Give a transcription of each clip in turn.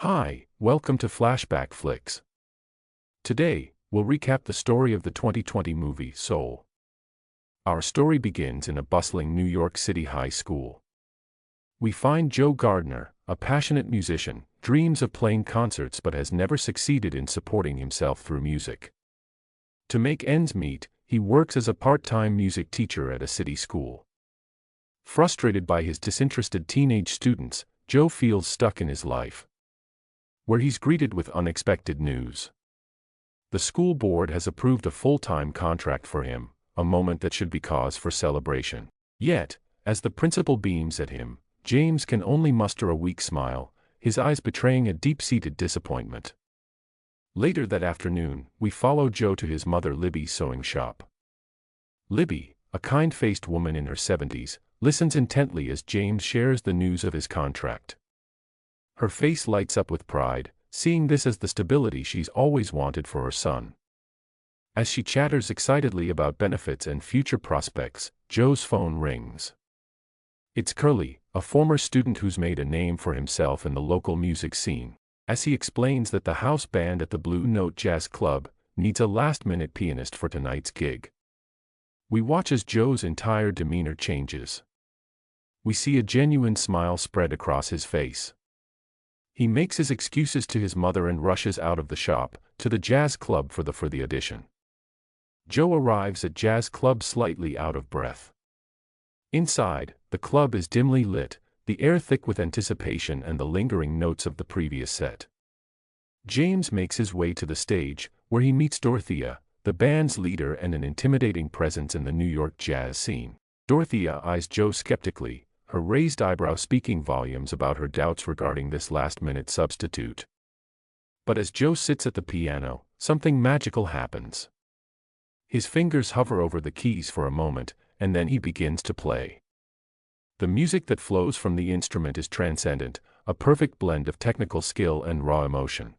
Hi, welcome to Flashback Flicks. Today, we'll recap the story of the 2020 movie Soul. Our story begins in a bustling New York City high school. We find Joe Gardner, a passionate musician, dreams of playing concerts but has never succeeded in supporting himself through music. To make ends meet, he works as a part-time music teacher at a city school. Frustrated by his disinterested teenage students, Joe feels stuck in his life, where he's greeted with unexpected news. The school board has approved a full-time contract for him, a moment that should be cause for celebration. Yet, as the principal beams at him, James can only muster a weak smile, his eyes betraying a deep-seated disappointment. Later that afternoon, we follow Joe to his mother Libby's sewing shop. Libby, a kind-faced woman in her 70s, listens intently as James shares the news of his contract. Her face lights up with pride, seeing this as the stability she's always wanted for her son. As she chatters excitedly about benefits and future prospects, Joe's phone rings. It's Curly, a former student who's made a name for himself in the local music scene, as he explains that the house band at the Blue Note Jazz Club needs a last-minute pianist for tonight's gig. We watch as Joe's entire demeanor changes. We see a genuine smile spread across his face. He makes his excuses to his mother and rushes out of the shop, to the jazz club for the audition. Joe arrives at jazz club slightly out of breath. Inside, the club is dimly lit, the air thick with anticipation and the lingering notes of the previous set. James makes his way to the stage, where he meets Dorothea, the band's leader and an intimidating presence in the New York jazz scene. Dorothea eyes Joe skeptically, her raised eyebrow speaking volumes about her doubts regarding this last-minute substitute. But as Joe sits at the piano, something magical happens. His fingers hover over the keys for a moment, and then he begins to play. The music that flows from the instrument is transcendent, a perfect blend of technical skill and raw emotion.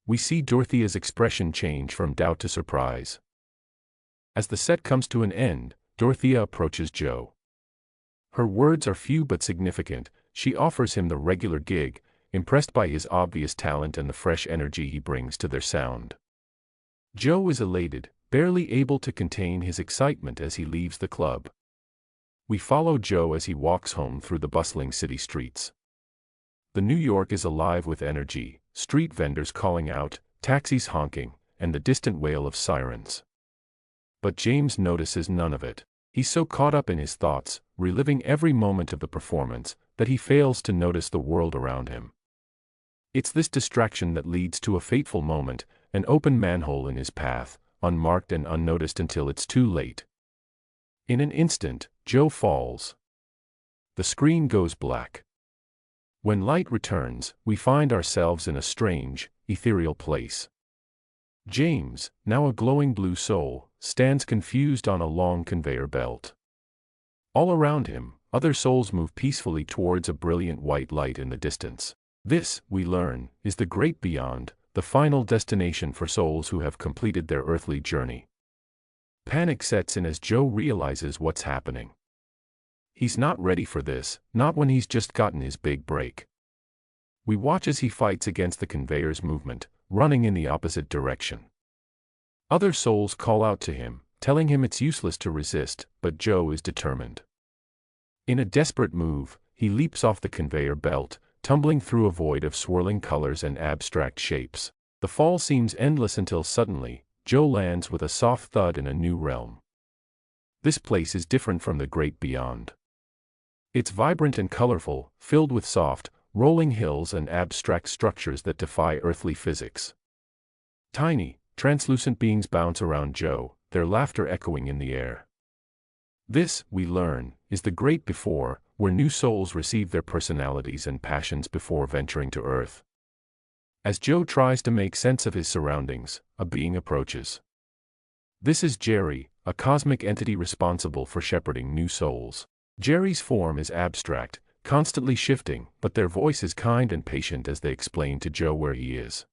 We see Dorothea's expression change from doubt to surprise. As the set comes to an end, Dorothea approaches Joe. Her words are few but significant. She offers him the regular gig, impressed by his obvious talent and the fresh energy he brings to their sound. Joe is elated, barely able to contain his excitement as he leaves the club. We follow Joe as he walks home through the bustling city streets. The New York is alive with energy, street vendors calling out, taxis honking, and the distant wail of sirens. But James notices none of it. He's so caught up in his thoughts, reliving every moment of the performance, that he fails to notice the world around him. It's this distraction that leads to a fateful moment, an open manhole in his path, unmarked and unnoticed until it's too late. In an instant, Joe falls. The screen goes black. When light returns, we find ourselves in a strange, ethereal place. James, now a glowing blue soul, stands confused on a long conveyor belt. All around him, other souls move peacefully towards a brilliant white light in the distance. This, we learn, is the great beyond, the final destination for souls who have completed their earthly journey. Panic sets in as Joe realizes what's happening. He's not ready for this, not when he's just gotten his big break. We watch as he fights against the conveyor's movement, running in the opposite direction. Other souls call out to him, telling him it's useless to resist, but Joe is determined. In a desperate move, he leaps off the conveyor belt, tumbling through a void of swirling colors and abstract shapes. The fall seems endless until suddenly, Joe lands with a soft thud in a new realm. This place is different from the great beyond. It's vibrant and colorful, filled with soft, rolling hills and abstract structures that defy earthly physics. Tiny, translucent beings bounce around Joe, their laughter echoing in the air. This, we learn, is the great before, where new souls receive their personalities and passions before venturing to Earth. As Joe tries to make sense of his surroundings, a being approaches. This is Jerry, a cosmic entity responsible for shepherding new souls. Jerry's form is abstract, constantly shifting, but their voice is kind and patient as they explain to Joe where he is.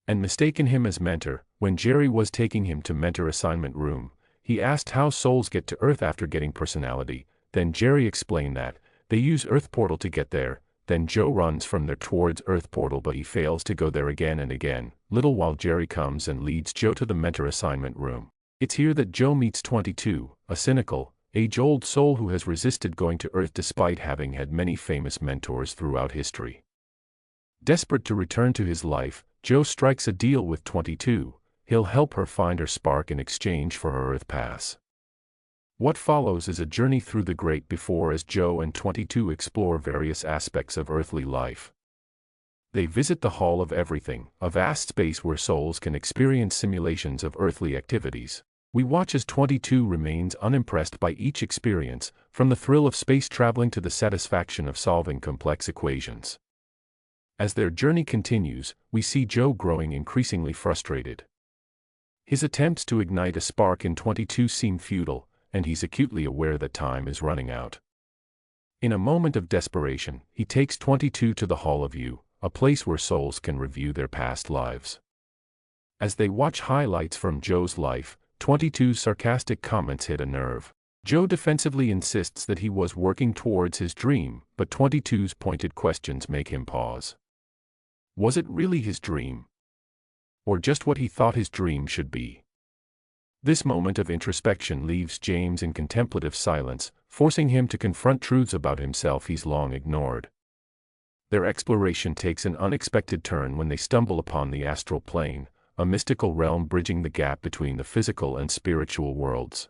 And mistaken him as mentor, when Jerry was taking him to mentor assignment room, he asked how souls get to Earth after getting personality. Then Jerry explained that they use Earth portal to get there, then Joe runs from there towards Earth portal, but he fails to go there again and again. Little while Jerry comes and leads Joe to the mentor assignment room. It's here that Joe meets 22, a cynical, age-old soul who has resisted going to Earth despite having had many famous mentors throughout history. Desperate to return to his life, Joe strikes a deal with 22. He'll help her find her spark in exchange for her Earth pass. What follows is a journey through the great before as Joe and 22 explore various aspects of earthly life. They visit the Hall of Everything, a vast space where souls can experience simulations of earthly activities. We watch as 22 remains unimpressed by each experience, from the thrill of space traveling to the satisfaction of solving complex equations. As their journey continues, we see Joe growing increasingly frustrated. His attempts to ignite a spark in 22 seem futile, and he's acutely aware that time is running out. In a moment of desperation, he takes 22 to the Hall of You, a place where souls can review their past lives. As they watch highlights from Joe's life, 22's sarcastic comments hit a nerve. Joe defensively insists that he was working towards his dream, but 22's pointed questions make him pause. Was it really his dream? Or just what he thought his dream should be? This moment of introspection leaves James in contemplative silence, forcing him to confront truths about himself he's long ignored. Their exploration takes an unexpected turn when they stumble upon the astral plane, a mystical realm bridging the gap between the physical and spiritual worlds.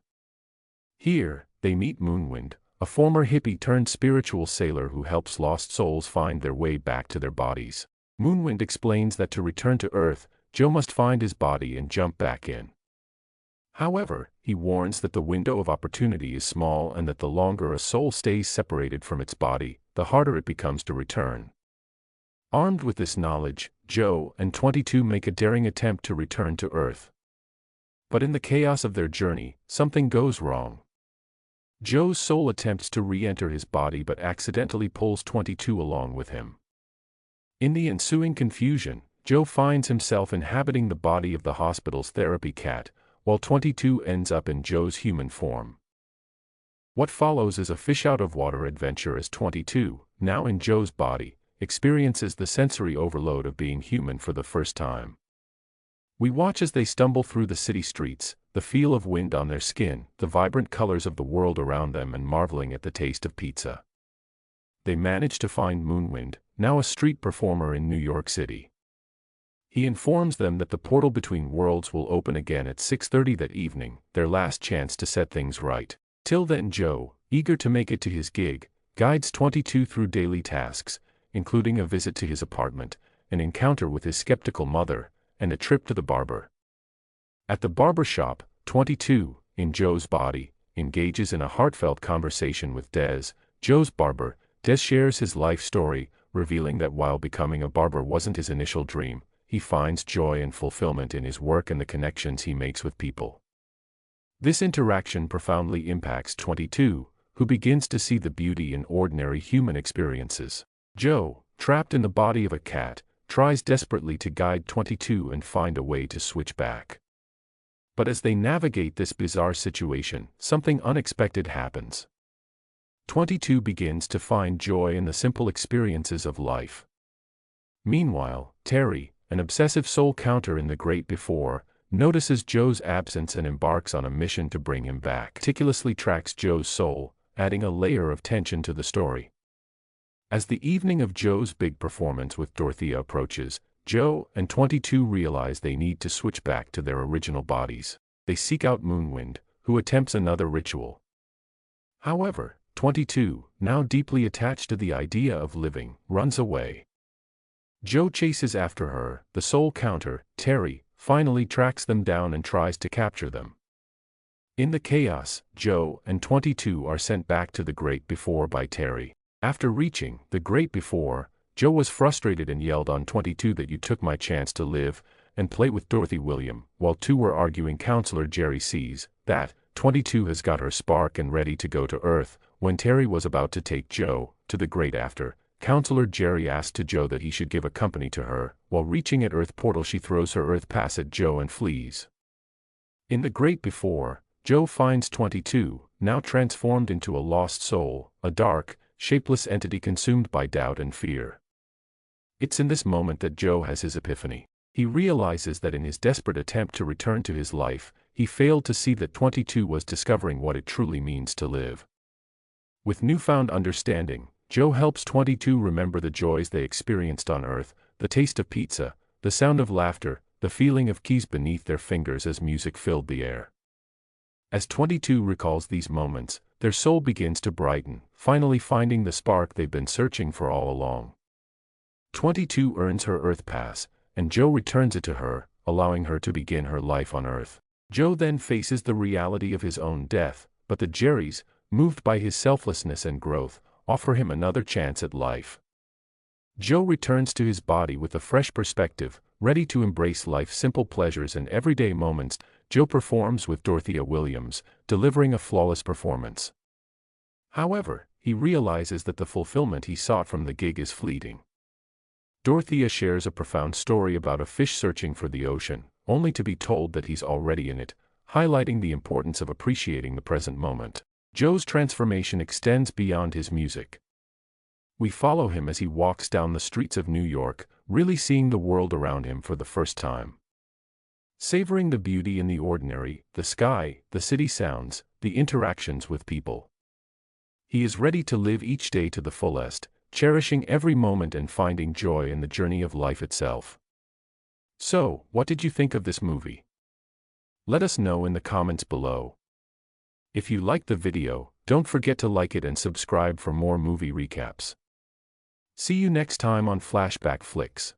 Here, they meet Moonwind, a former hippie-turned-spiritual sailor who helps lost souls find their way back to their bodies. Moonwind explains that to return to Earth, Joe must find his body and jump back in. However, he warns that the window of opportunity is small and that the longer a soul stays separated from its body, the harder it becomes to return. Armed with this knowledge, Joe and 22 make a daring attempt to return to Earth. But in the chaos of their journey, something goes wrong. Joe's soul attempts to re-enter his body but accidentally pulls 22 along with him. In the ensuing confusion, Joe finds himself inhabiting the body of the hospital's therapy cat, while 22 ends up in Joe's human form. What follows is a fish-out-of-water adventure as 22, now in Joe's body, experiences the sensory overload of being human for the first time. We watch as they stumble through the city streets, the feel of wind on their skin, the vibrant colors of the world around them, and marveling at the taste of pizza. They manage to find Moonwind, now a street performer in New York City. He informs them that the portal between worlds will open again at 6:30 that evening, their last chance to set things right. Till then, Joe, eager to make it to his gig, guides 22 through daily tasks, including a visit to his apartment, an encounter with his skeptical mother, and a trip to the barber. At the barber shop, 22, in Joe's body, engages in a heartfelt conversation with Des, Joe's barber. Des shares his life story, revealing that while becoming a barber wasn't his initial dream, he finds joy and fulfillment in his work and the connections he makes with people. This interaction profoundly impacts 22, who begins to see the beauty in ordinary human experiences. Joe, trapped in the body of a cat, tries desperately to guide 22 and find a way to switch back. But as they navigate this bizarre situation, something unexpected happens. 22 begins to find joy in the simple experiences of life. Meanwhile, Terry, an obsessive soul counter in the great before, notices Joe's absence and embarks on a mission to bring him back. Meticulously tracks Joe's soul, adding a layer of tension to the story. As the evening of Joe's big performance with Dorothea approaches, Joe and 22 realize they need to switch back to their original bodies. They seek out Moonwind, who attempts another ritual. However, 22, now deeply attached to the idea of living, runs away. Joe chases after her. The soul counter, Terry, finally tracks them down and tries to capture them. In the chaos, Joe and 22 are sent back to the great before by Terry. After reaching the great before, Joe was frustrated and yelled on 22 that you took my chance to live and play with Dorothy William. While two were arguing, Counselor Jerry sees that 22 has got her spark and ready to go to Earth. When Terry was about to take Joe to the great after, Counselor Jerry asked to Joe that he should give a company to her. While reaching at Earth portal, she throws her Earth pass at Joe and flees. In the great before, Joe finds 22, now transformed into a lost soul, a dark, shapeless entity consumed by doubt and fear. It's in this moment that Joe has his epiphany. He realizes that in his desperate attempt to return to his life, he failed to see that 22 was discovering what it truly means to live. With newfound understanding, Joe helps 22 remember the joys they experienced on Earth, the taste of pizza, the sound of laughter, the feeling of keys beneath their fingers as music filled the air. As 22 recalls these moments, their soul begins to brighten, finally finding the spark they've been searching for all along. 22 earns her Earth pass, and Joe returns it to her, allowing her to begin her life on Earth. Joe then faces the reality of his own death, but the Jerrys, moved by his selflessness and growth, offer him another chance at life. Joe returns to his body with a fresh perspective, ready to embrace life's simple pleasures and everyday moments. Joe performs with Dorothea Williams, delivering a flawless performance. However, he realizes that the fulfillment he sought from the gig is fleeting. Dorothea shares a profound story about a fish searching for the ocean, only to be told that he's already in it, highlighting the importance of appreciating the present moment. Joe's transformation extends beyond his music. We follow him as he walks down the streets of New York, really seeing the world around him for the first time. Savoring the beauty in the ordinary, the sky, the city sounds, the interactions with people. He is ready to live each day to the fullest, cherishing every moment and finding joy in the journey of life itself. So, what did you think of this movie? Let us know in the comments below. If you liked the video, don't forget to like it and subscribe for more movie recaps. See you next time on Flashback Flicks.